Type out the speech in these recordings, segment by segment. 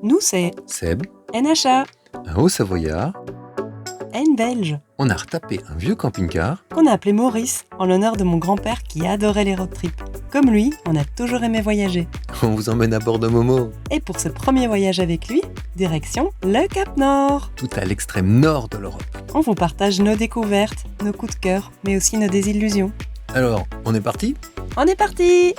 Nous, c'est Seb, NHA, un Haut-Savoyard, N belge, on a retapé un vieux camping-car. qu'on a appelé Maurice, en l'honneur de mon grand-père qui adorait les road trips. Comme lui, on a toujours aimé voyager. On vous emmène à bord de Momo, Et pour ce premier voyage avec lui, direction le Cap Nord. tout à l'extrême nord de l'Europe. On vous partage nos découvertes, nos coups de cœur, mais aussi nos désillusions. Alors, on est parti ? On est parti!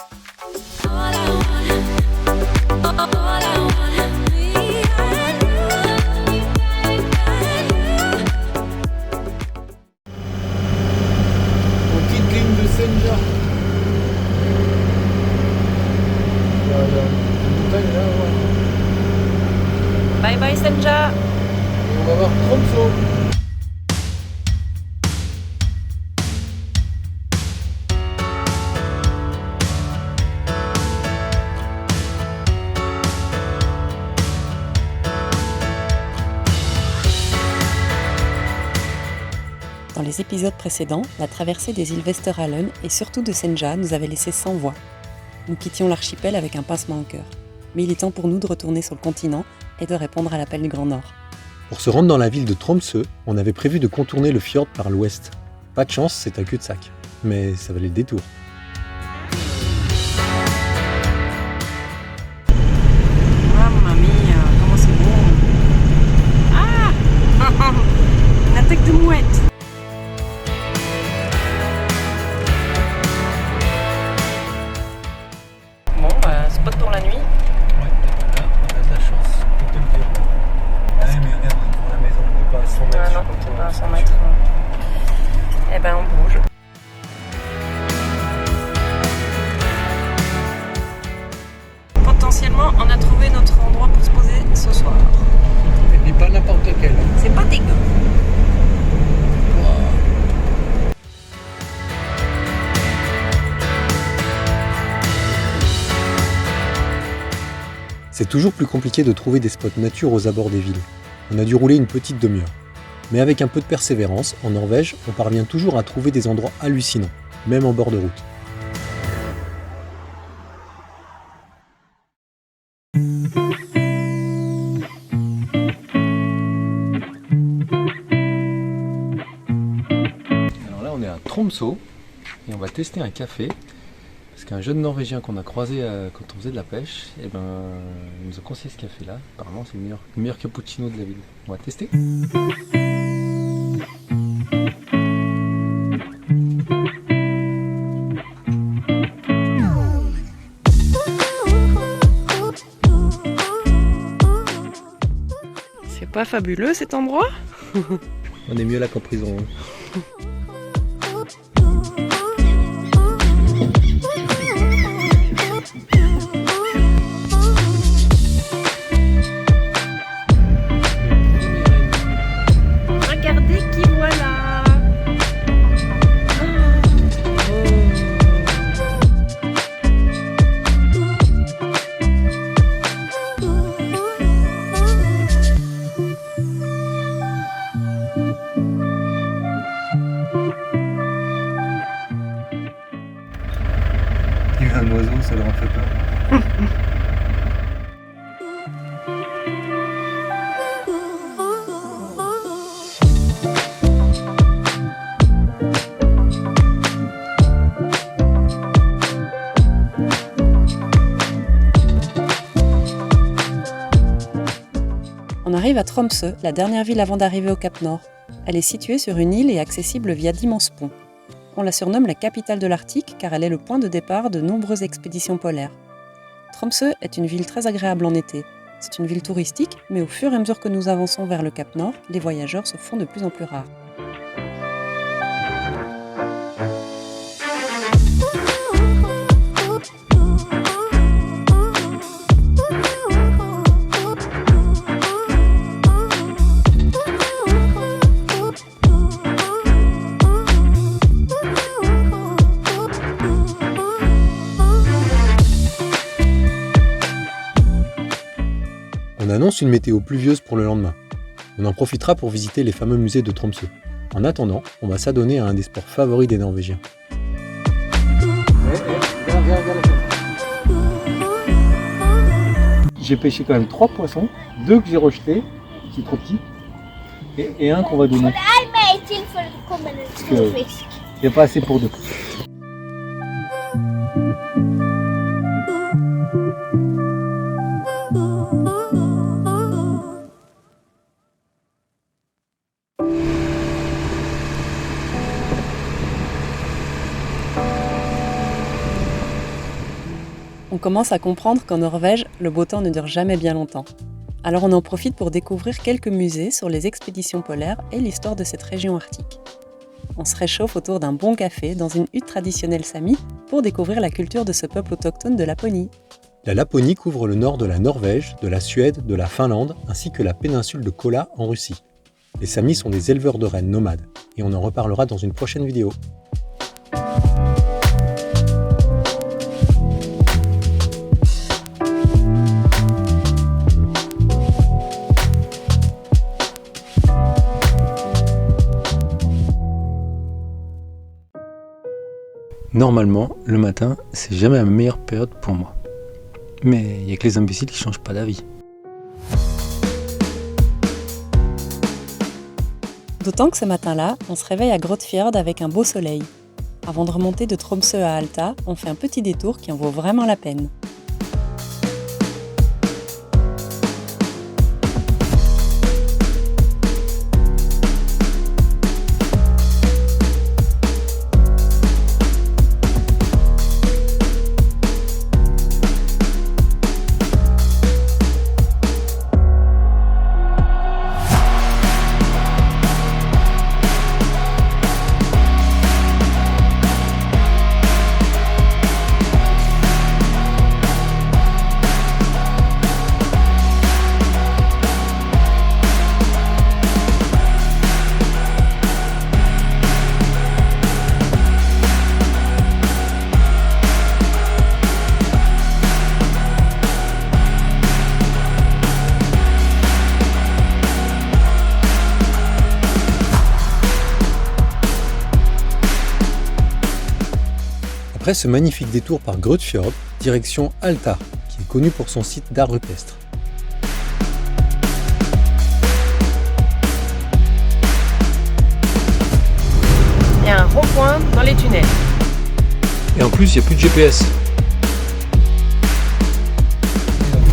Petite ligne de Senja. Voilà, une montagne là, voilà. Bye bye Senja! Et on va voir Tromsø. Dans les épisodes précédents, la traversée des îles Westeralen et surtout de Senja nous avait laissé sans voix. Nous quittions l'archipel avec un pincement au cœur. Mais il est temps pour nous de retourner sur le continent et de répondre à l'appel du Grand Nord. Pour se rendre dans la ville de Tromsø, on avait prévu de contourner le fjord par l'ouest. Pas de chance, c'est un cul-de-sac. Mais ça valait le détour. Mamma mia, comment c'est bon! Ah! Une attaque de mouette! Bon, spot pour la nuit. Ouais, là, on a de la chance, on te le dire. Ouais, mais regarde, pour la maison, on n'est pas à 100 mètres. Ah non, je crois, pas à 100 c'est mètres. sûr. Eh ben, on bouge. Potentiellement, on a trouvé notre endroit pour se poser ce soir. Et puis pas n'importe lequel. C'est pas dégueu. C'est toujours plus compliqué de trouver des spots nature aux abords des villes. On a dû rouler une petite demi-heure. Mais avec un peu de persévérance, en Norvège, on parvient toujours à trouver des endroits hallucinants, même en bord de route. Alors là, on est à Tromsø et on va tester un café. Parce qu'un jeune Norvégien qu'on a croisé quand on faisait de la pêche, il nous a conseillé ce café-là. Apparemment, c'est le meilleur cappuccino de la ville. On va tester. C'est pas fabuleux cet endroit? On est mieux là qu'en prison. Regardez qui voilà! Il y a un oiseau, ça leur a fait peur. On arrive à Tromsø, la dernière ville avant d'arriver au Cap Nord. Elle est située sur une île et accessible via d'immenses ponts. On la surnomme la capitale de l'Arctique car elle est le point de départ de nombreuses expéditions polaires. Tromsø est une ville très agréable en été. C'est une ville touristique, mais au fur et à mesure que nous avançons vers le Cap Nord, les voyageurs se font de plus en plus rares. On annonce une météo pluvieuse pour le lendemain. On en profitera pour visiter les fameux musées de Tromsø. En attendant, on va s'adonner à un des sports favoris des Norvégiens. Viens la caméra. j'ai pêché quand même 3 poissons, 2 que j'ai rejetés, qui sont trop petits, et un qu'on va donner. Parce qu'il n'y a pas assez pour 2. On commence à comprendre qu'en Norvège, le beau temps ne dure jamais bien longtemps. Alors on en profite pour découvrir quelques musées sur les expéditions polaires et l'histoire de cette région arctique. On se réchauffe autour d'un bon café dans une hutte traditionnelle sami pour découvrir la culture de ce peuple autochtone de Laponie. La Laponie couvre le nord de la Norvège, de la Suède, de la Finlande, ainsi que la péninsule de Kola en Russie. Les Samis sont des éleveurs de rennes nomades, et on en reparlera dans une prochaine vidéo. Normalement, le matin, c'est jamais la meilleure période pour moi. Mais il n'y a que les imbéciles qui changent pas d'avis. D'autant que ce matin-là, on se réveille à Grotefjord avec un beau soleil. Avant de remonter de Tromsø à Alta, on fait un petit détour qui en vaut vraiment la peine. Après ce magnifique détour par Grotefjord, direction Alta, qui est connu pour son site d'art rupestre. Il y a un rond-point dans les tunnels. Et en plus, il n'y a plus de GPS.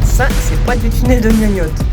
Ça, c'est pas du tunnel de gnognotte.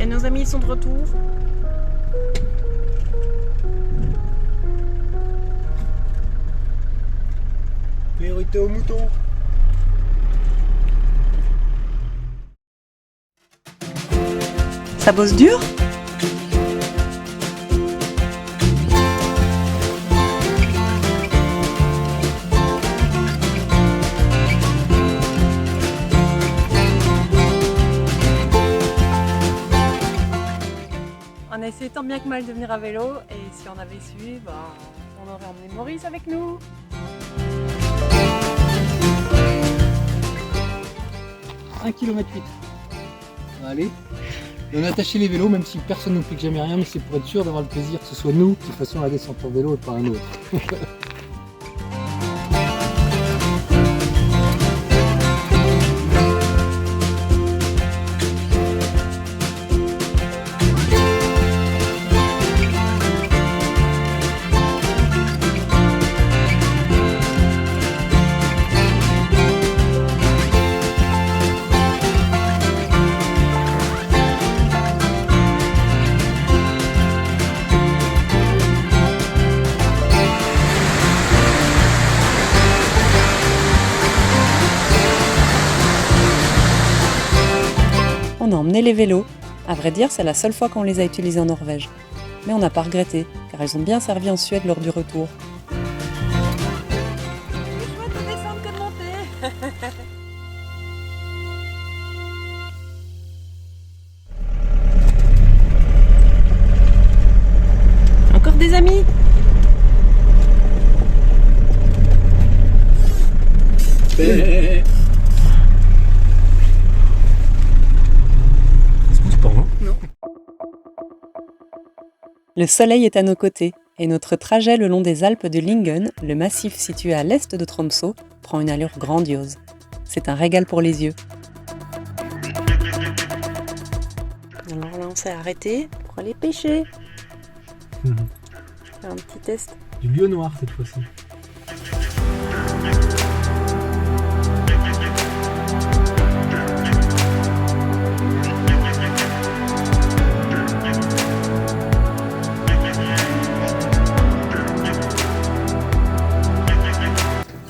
Nos amis sont de retour. Priorité aux moutons. Ça bosse dur ? On a essayé tant bien que mal de venir à vélo et si on avait su, on aurait emmené Maurice avec nous. 1 km 8. Allez. Et on a attaché les vélos, même si personne ne nous pique jamais rien, mais c'est pour être sûr d'avoir le plaisir que ce soit nous qui fassions la descente en vélo et pas un autre. emmené les vélos. À vrai dire, c'est la seule fois qu'on les a utilisés en Norvège. Mais on n'a pas regretté, car ils ont bien servi en Suède lors du retour. Plus chouette de descendre que de monter. Encore des amis? Le soleil est à nos côtés et notre trajet le long des Alpes de Lyngen, le massif situé à l'est de Tromsø, prend une allure grandiose. C'est un régal pour les yeux. Alors là, on s'est arrêté pour aller pêcher. Faire un petit test. Du lieu noir cette fois-ci.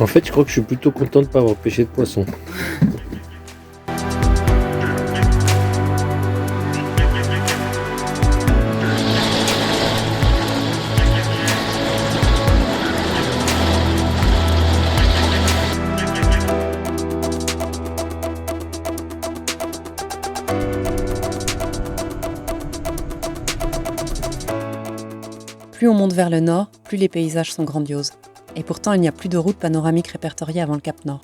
En fait, je crois que je suis plutôt content de ne pas avoir pêché de poisson. Plus on monte vers le nord, plus les paysages sont grandioses. Et pourtant, il n'y a plus de route panoramique répertoriée avant le Cap Nord.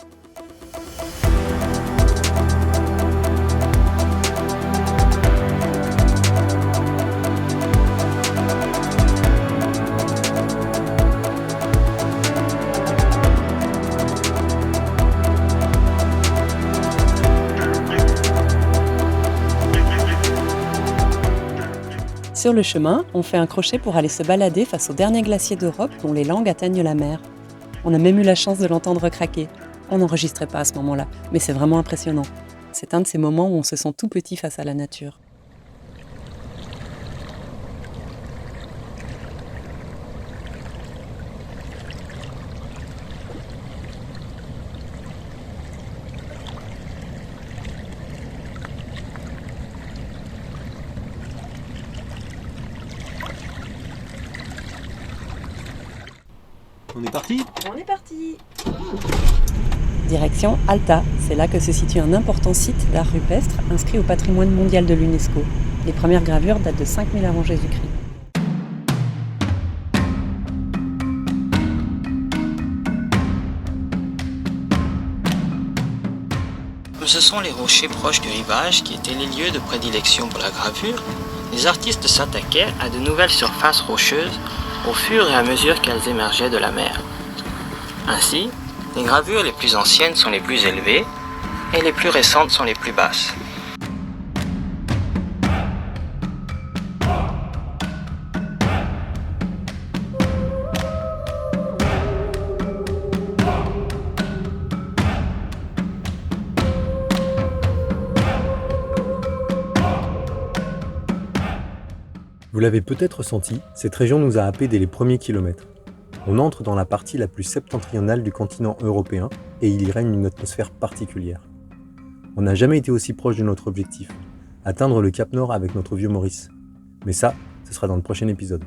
Sur le chemin, on fait un crochet pour aller se balader face au dernier glacier d'Europe dont les langues atteignent la mer. On a même eu la chance de l'entendre craquer. On n'enregistrait pas à ce moment-là, mais c'est vraiment impressionnant. C'est un de ces moments où on se sent tout petit face à la nature. On est parti? On est parti. Direction Alta, c'est là que se situe un important site d'art rupestre inscrit au patrimoine mondial de l'UNESCO. Les premières gravures datent de 5000 avant Jésus-Christ. Ce sont les rochers proches du rivage qui étaient les lieux de prédilection pour la gravure. Les artistes s'attaquaient à de nouvelles surfaces rocheuses au fur et à mesure qu'elles émergeaient de la mer. Ainsi, les gravures les plus anciennes sont les plus élevées et les plus récentes sont les plus basses. Vous l'avez peut-être senti, cette région nous a happés dès les premiers kilomètres. On entre dans la partie la plus septentrionale du continent européen et il y règne une atmosphère particulière. On n'a jamais été aussi proche de notre objectif, atteindre le Cap Nord avec notre vieux Maurice. Mais ça, ce sera dans le prochain épisode.